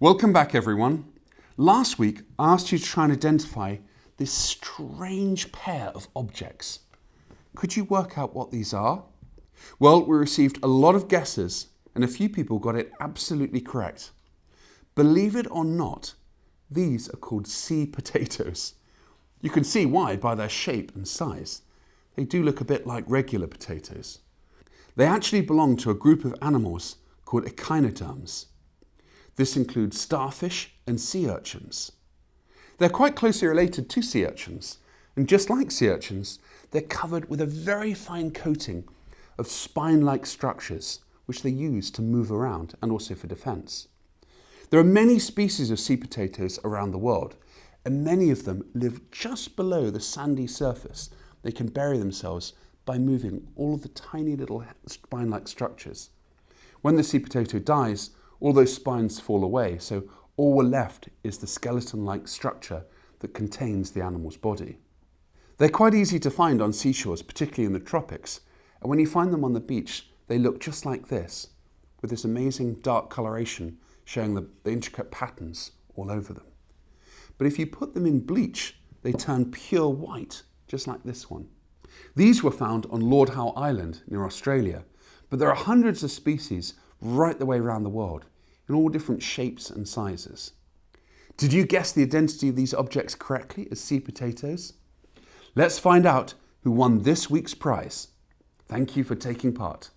Welcome back, everyone. Last week, I asked you to try and identify this strange pair of objects. Could you work out what these are? Well, we received a lot of guesses and a few people got it absolutely correct. Believe it or not, these are called sea potatoes. You can see why by their shape and size. They do look a bit like regular potatoes. They actually belong to a group of animals called echinoderms. This includes starfish and sea urchins. They're quite closely related to sea urchins, and just like sea urchins, they're covered with a very fine coating of spine-like structures which they use to move around and also for defense. There are many species of sea potatoes around the world, and many of them live just below the sandy surface. They can bury themselves by moving all of the tiny little spine-like structures. When the sea potato dies, all those spines fall away, so all we're left is the skeleton-like structure that contains the animal's body. They're quite easy to find on seashores, particularly in the tropics, and when you find them on the beach, they look just like this, with this amazing dark coloration showing the intricate patterns all over them. But if you put them in bleach, they turn pure white, just like this one. These were found on Lord Howe Island near Australia, but there are hundreds of species right the way around the world, in all different shapes and sizes. Did you guess the identity of these objects correctly as sea potatoes? Let's find out who won this week's prize. Thank you for taking part.